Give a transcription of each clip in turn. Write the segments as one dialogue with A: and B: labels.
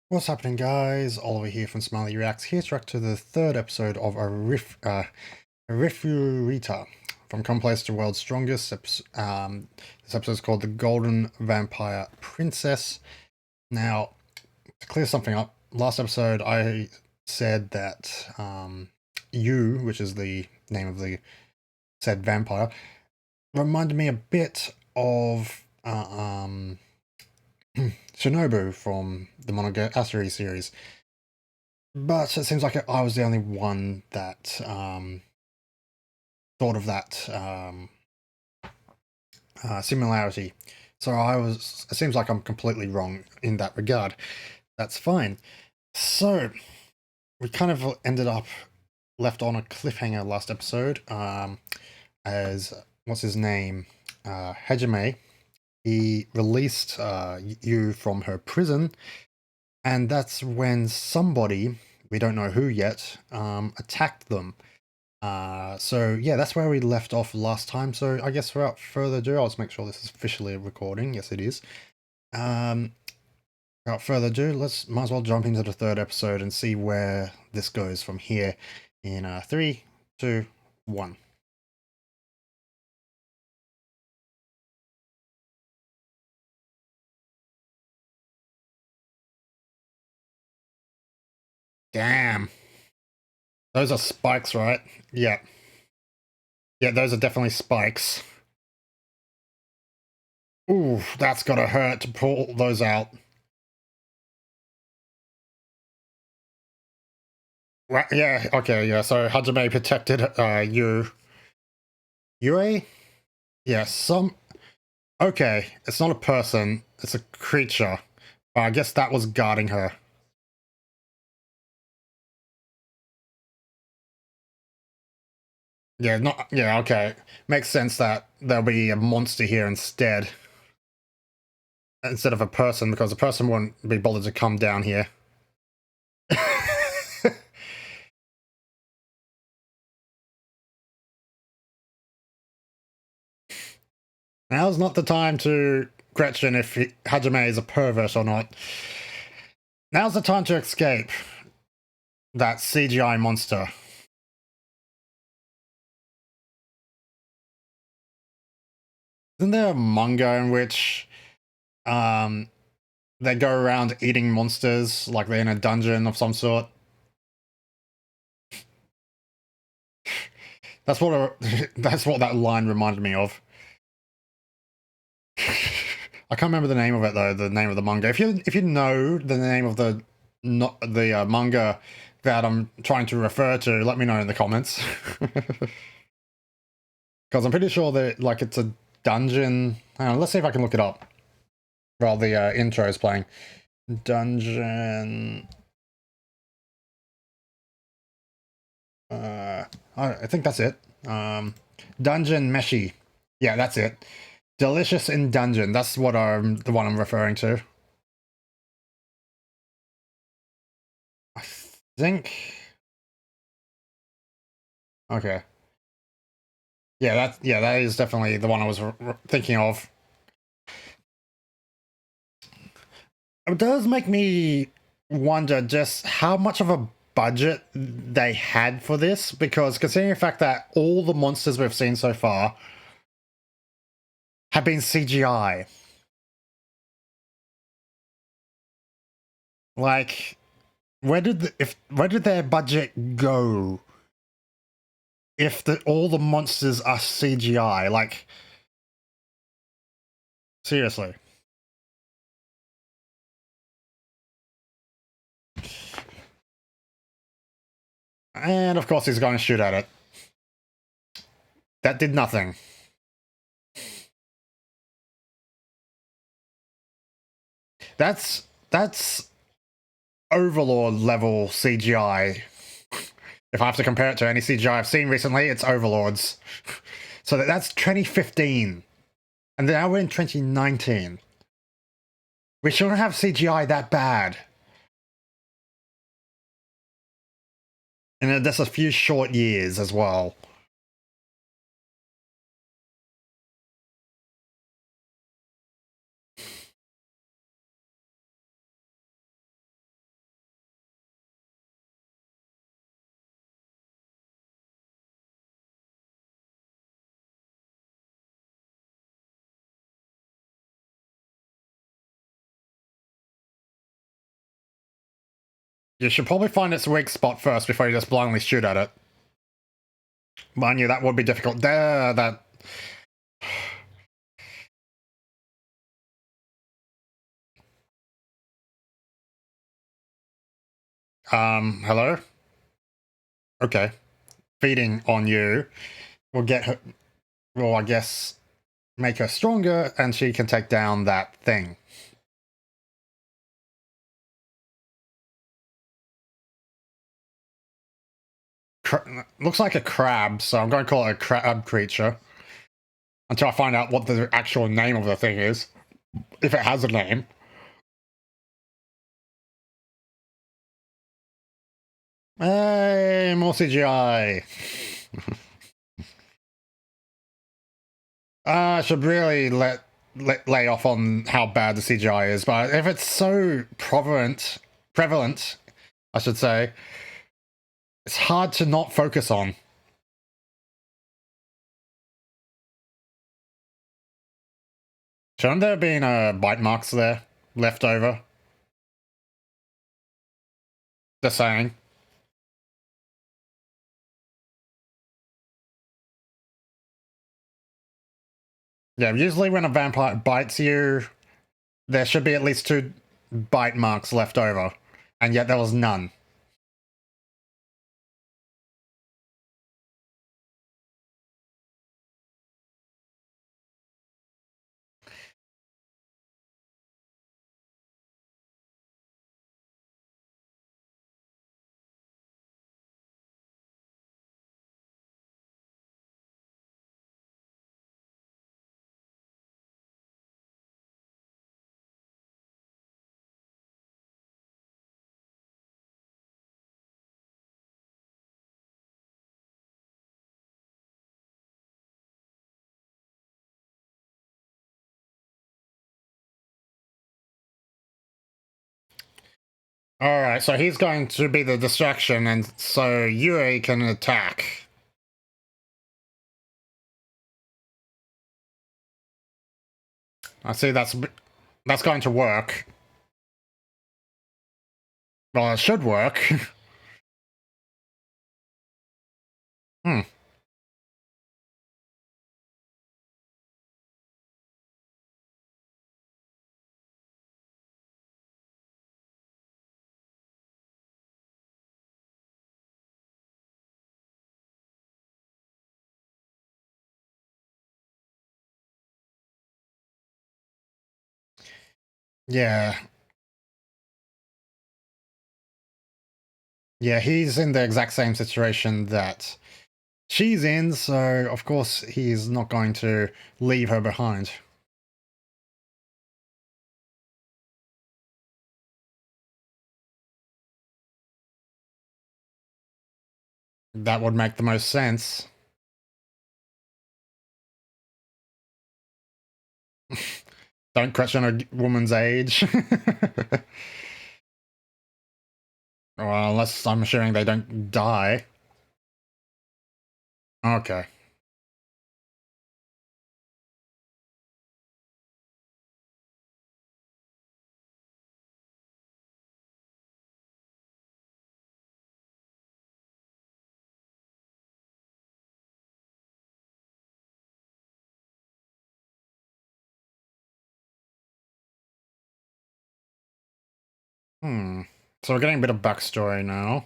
A: What's happening, guys? Oliver here from Smillie Reacts, here to react to the third episode of Arifureta from Commonplace to World's Strongest. This episode is called The Golden Vampire Princess. Now, to clear something up, last episode I said that you, which is the name of the said vampire, reminded me a bit of Shinobu from the Manga series. But it seems like I was the only one that thought of that similarity. So it seems like I'm completely wrong in that regard. That's fine. So, we kind of ended up left on a cliffhanger last episode, as, what's his name? Hajime. He released Yu from her prison, and that's when somebody, we don't know who yet, attacked them. So yeah, that's where we left off last time. So I guess without further ado, I'll just make sure this is officially a recording. Yes, it is. Without further ado, might as well jump into the third episode and see where this goes from here in 3, 2, 1. Damn. Those are spikes, right? Yeah. Yeah, those are definitely spikes. Ooh, that's gotta hurt to pull those out. Right, yeah, okay, yeah, so Hajime protected Yue? Yeah, okay, it's not a person, it's a creature. I guess that was guarding her. Yeah, okay. Makes sense that there'll be a monster here instead of a person, because a person wouldn't be bothered to come down here. Now's not the time to question if Hajime is a pervert or not. Now's the time to escape that CGI monster. Isn't there a manga in which they go around eating monsters like they're in a dungeon of some sort? That's what that's what that line reminded me of. I can't remember the name of it though. The name of the manga. If you know the name of the manga that I'm trying to refer to, let me know in the comments. Because I'm pretty sure that like it's a dungeon. Hang on, let's see if I can look it up while the intro is playing. Dungeon. I think that's it. Dungeon Meshi. Yeah, that's it. Delicious in Dungeon. That's what the one I'm referring to. I think. Okay. Yeah, that is definitely the one I was thinking of. It does make me wonder just how much of a budget they had for this, because considering the fact that all the monsters we've seen so far have been CGI. Like, where did their budget go if all the monsters are CGI? Like, seriously. And of course he's going to shoot at it. That did nothing. That's Overlord level CGI. If I have to compare it to any CGI I've seen recently, it's Overlord's. So that's 2015. And now we're in 2019. We shouldn't have CGI that bad. And that's a few short years as well. You should probably find its weak spot first before you just blindly shoot at it. Mind you, that would be difficult. There, that... Hello? Okay. Feeding on you will get her... Well, I guess make her stronger, and she can take down that thing. Looks like a crab, so I'm going to call it a crab creature. Until I find out what the actual name of the thing is. If it has a name. Hey, more CGI. I should really lay off on how bad the CGI is, but if it's so prevalent, I should say, it's hard to not focus on. Shouldn't there have been bite marks there left over? Just saying. Yeah, usually when a vampire bites you, there should be at least 2 bite marks left over, and yet there was none. Alright, so he's going to be the distraction, and so Yue can attack. I see that's going to work. Well, it should work. Hmm. Yeah. Yeah, he's in the exact same situation that she's in, so of course he's not going to leave her behind. That would make the most sense. Don't question a woman's age. Well, unless I'm assuming they don't die. Okay. Hmm. So we're getting a bit of backstory now.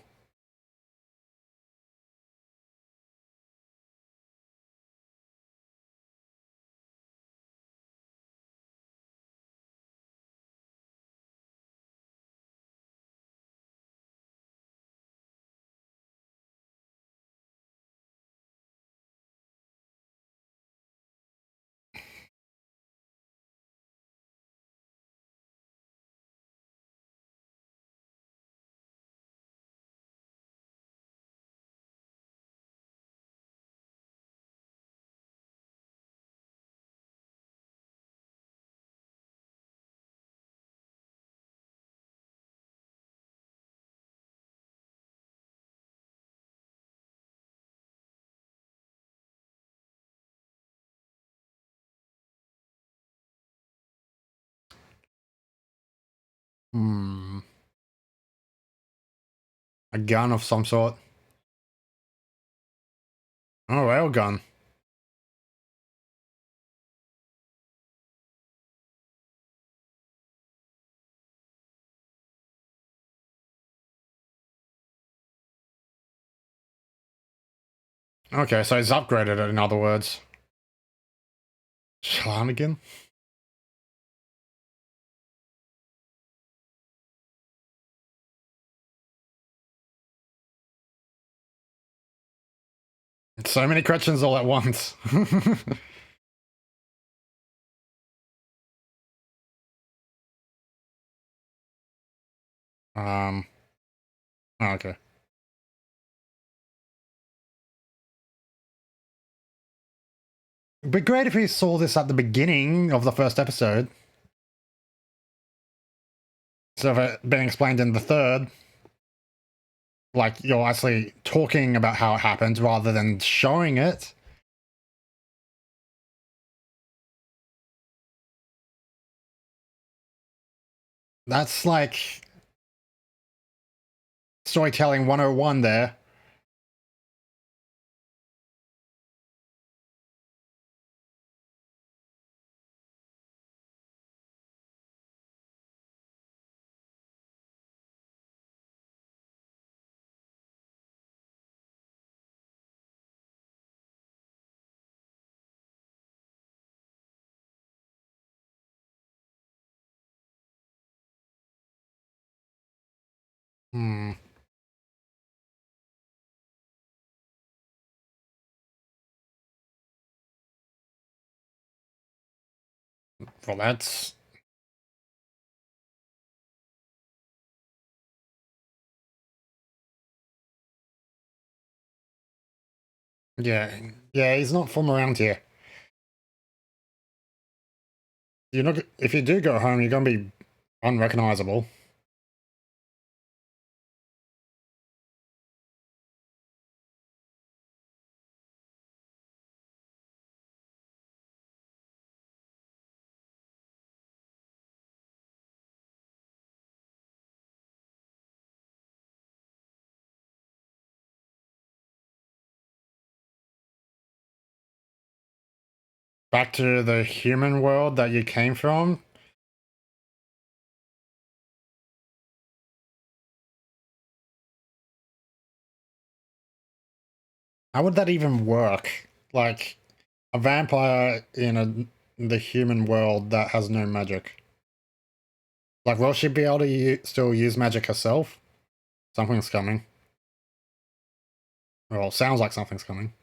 A: Hmm. A gun of some sort. Oh, rail gun. Okay, so he's upgraded it, in other words. Shenanigan? So many questions all at once. um. Okay. It'd be great if we saw this at the beginning of the first episode. So of it being explained in the third. Like, you're actually talking about how it happened rather than showing it. That's like storytelling 101 there. Hmm. Well, that's... Yeah. Yeah, he's not from around here. You're not... If you do go home, you're gonna be unrecognizable. Back to the human world that you came from. How would that even work? Like, a vampire in the human world that has no magic. Like, will she be able to still use magic herself? Something's coming. Well, sounds like something's coming.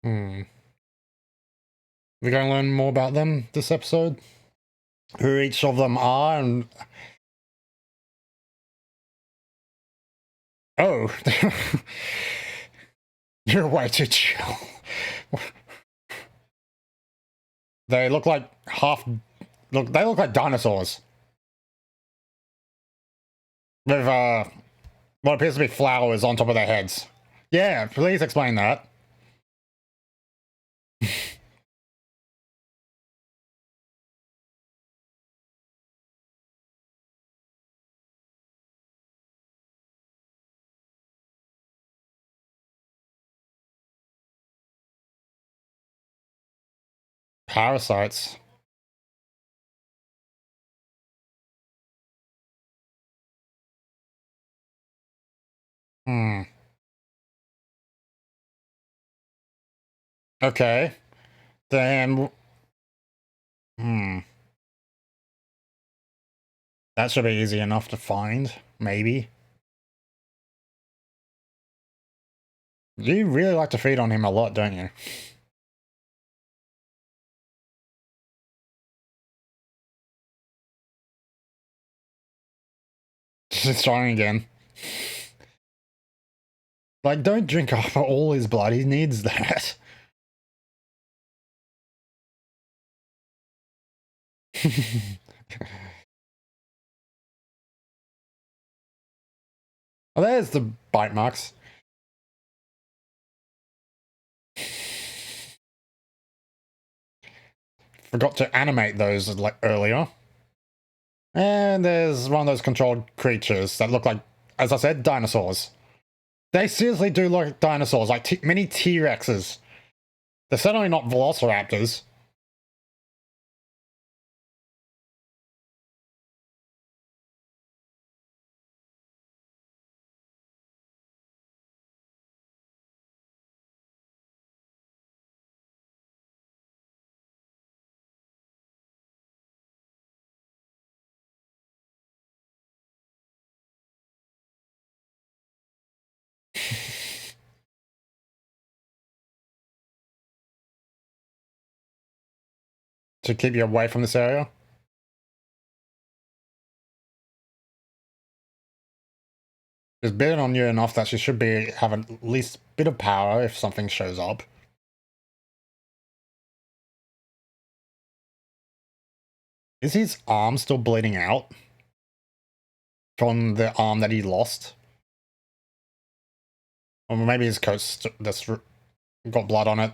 A: Hmm. We're going to learn more about them this episode. Who each of them are and... Oh! You're way too chill. They look like they look like dinosaurs. With, what appears to be flowers on top of their heads. Yeah, please explain that. Parasites. Hmm. Okay. Then... Hmm. That should be easy enough to find, maybe. You really like to feed on him a lot, don't you? She's trying again. Like, don't drink off all his blood, he needs that. Oh, there's the bite marks. Forgot to animate those like earlier. And there's one of those controlled creatures that look like, as I said, dinosaurs. They seriously do look like dinosaurs, like mini T-Rexes. They're certainly not velociraptors. To keep you away from this area. She's bitten on you enough that she should have at least a bit of power if something shows up. Is his arm still bleeding out? From the arm that he lost? Or maybe his coat's that's got blood on it.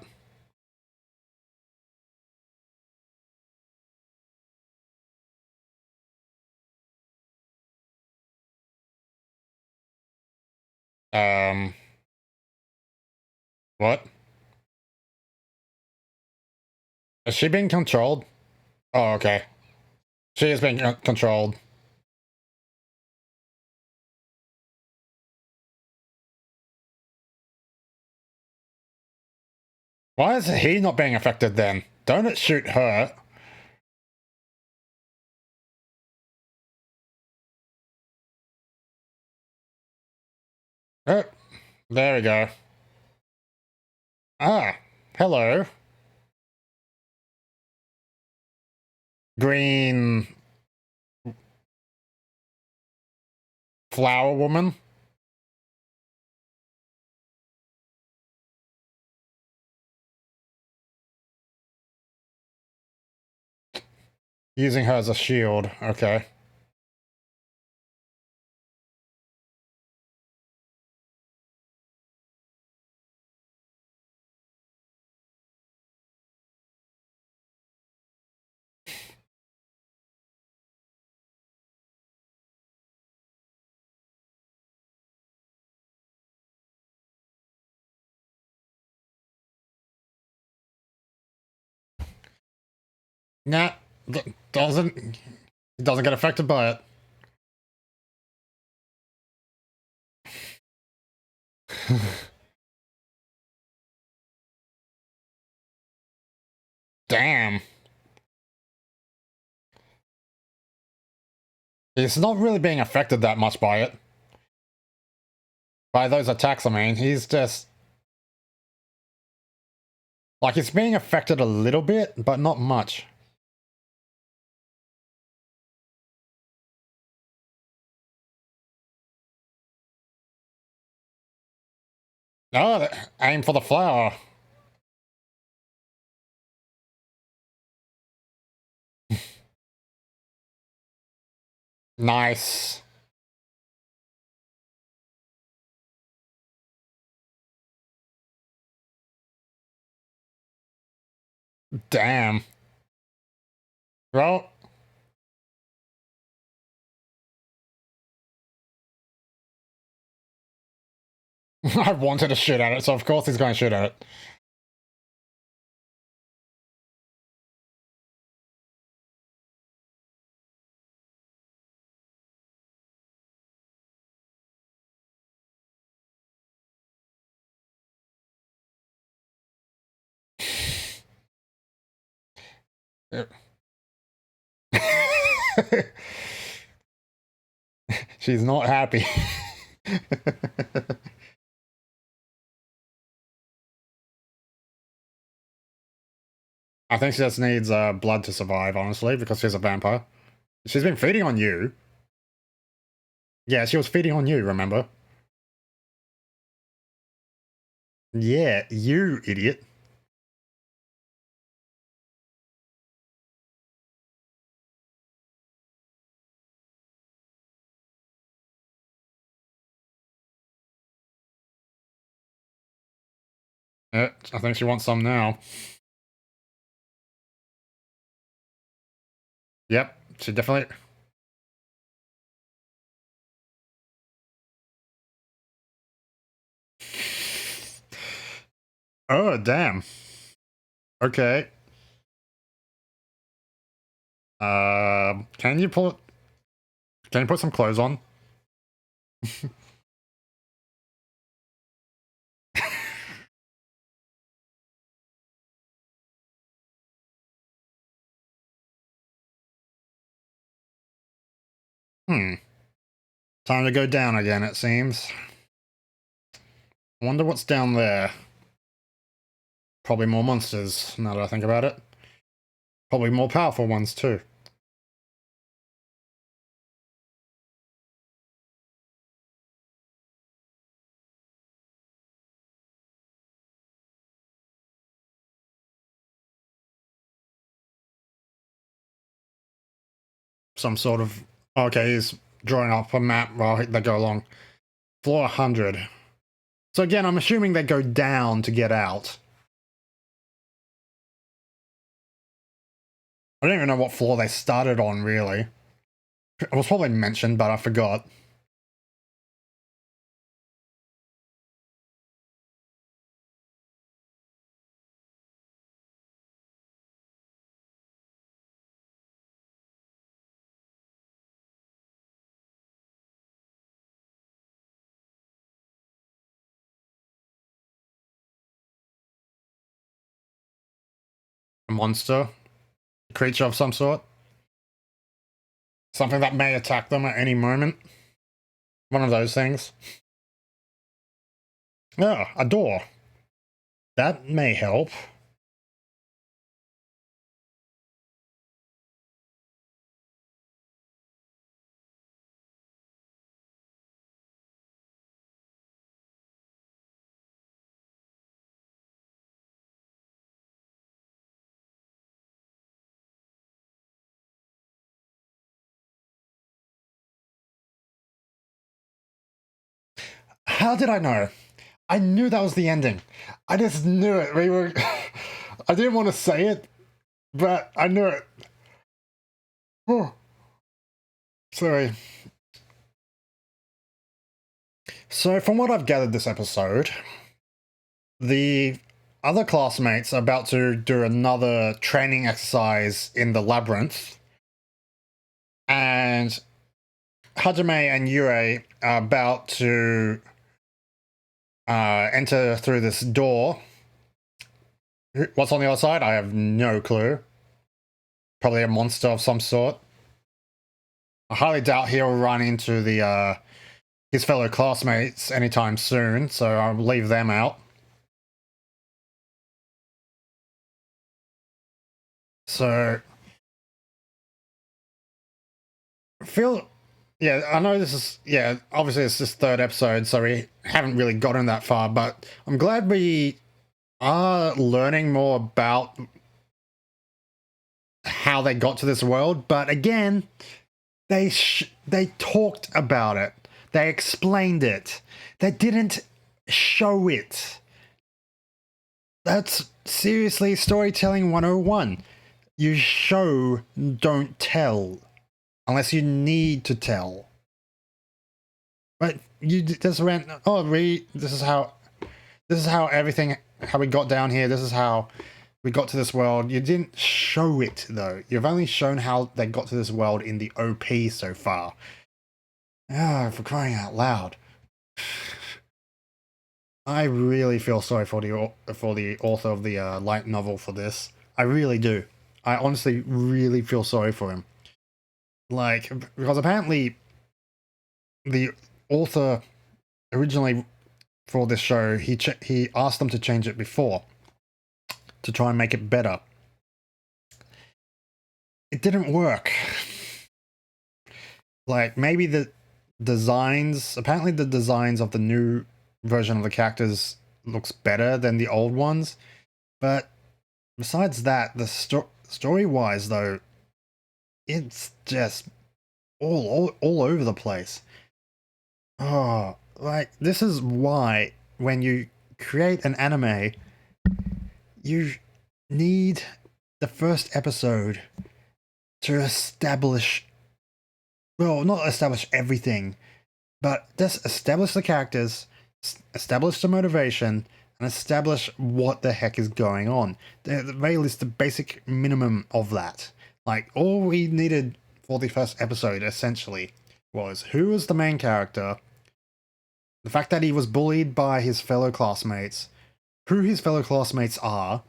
A: What? Is she being controlled? Oh, okay. She is being controlled. Why is he not being affected then? Don't shoot her. Oh, there we go. Ah, hello. Green flower woman. Using her as a shield. Okay. Nah, doesn't get affected by it. Damn. He's not really being affected that much by it. By those attacks, I mean. He's just... like, he's being affected a little bit, but not much. Oh, aim for the flower. Nice. Damn. Well... I wanted to shoot at it, so of course he's going to shoot at it. She's not happy. I think she just needs blood to survive, honestly, because she's a vampire. She's been feeding on you. Yeah, she was feeding on you, remember? Yeah, you idiot. I think she wants some now. Yep, she definitely... Oh, damn. Okay. Can you put some clothes on? Hmm. Time to go down again, it seems. I wonder what's down there. Probably more monsters, now that I think about it. Probably more powerful ones, too. Some sort of... Okay, he's drawing up a map while they go along. Floor 100. So again, I'm assuming they go down to get out. I don't even know what floor they started on, really. It was probably mentioned, but I forgot. A monster? A creature of some sort? Something that may attack them at any moment? One of those things. Oh, a door. That may help. How did I know? I knew that was the ending. I just knew it. We were... I didn't want to say it, but I knew it. Oh. Sorry. So, from what I've gathered this episode, the other classmates are about to do another training exercise in the labyrinth. And Hajime and Yue are about to enter through this door. What's on the other side? I have no clue. Probably a monster of some sort. I highly doubt he'll run into the his fellow classmates anytime soon, so I'll leave them out. So, yeah, I know this is, yeah, obviously it's this third episode, so we haven't really gotten that far, but I'm glad we are learning more about how they got to this world. But again, they talked about it. They explained it. They didn't show it. That's seriously storytelling 101. You show, don't tell. Unless you need to tell. But you just went, oh, this is how everything, how we got down here. This is how we got to this world. You didn't show it, though. You've only shown how they got to this world in the OP so far. Ah, for crying out loud. I really feel sorry for the author of the light novel for this. I really do. I honestly really feel sorry for him. Like, because apparently the author originally for this show, he asked them to change it before to try and make it better. It didn't work. Like, maybe the designs, apparently the designs of the new version of the characters looks better than the old ones, but besides that, the story-wise though, it's just all over the place. Oh, like, this is why when you create an anime, you need the first episode to establish, well, not establish everything, but just establish the characters, establish the motivation, and establish what the heck is going on. At the very least, the basic minimum of that. Like, all we needed for the first episode, essentially, was who was the main character, the fact that he was bullied by his fellow classmates, who his fellow classmates are,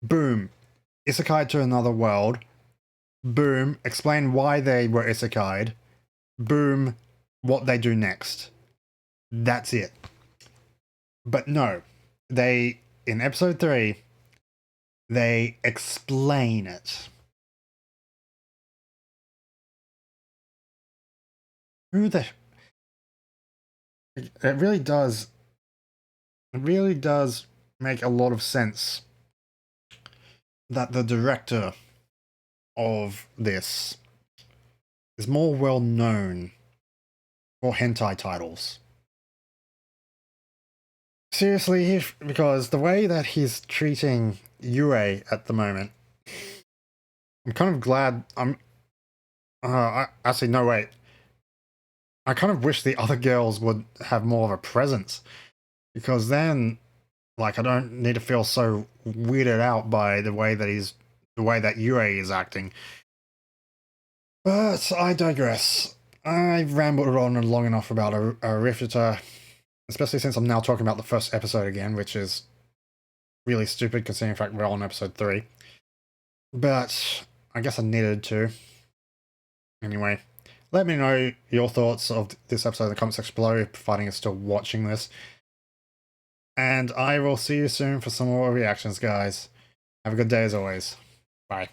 A: boom, isekai to another world, boom, explain why they were isekai'd, boom, what they do next. That's it. But no, they, in episode 3, they explain it. It really does make a lot of sense that the director of this is more well known for hentai titles. Seriously, because the way that he's treating Yue at the moment, I'm kind of glad actually, no, wait. I kind of wish the other girls would have more of a presence, because then, like, I don't need to feel so weirded out by the way that Yue is acting. But I digress. I've rambled on long enough about Arifureta, especially since I'm now talking about the first episode again, which is really stupid considering the fact we're on episode 3. But I guess I needed to. Anyway, let me know your thoughts of this episode in the comments section below, providing you're still watching this. And I will see you soon for some more reactions, guys. Have a good day as always. Bye.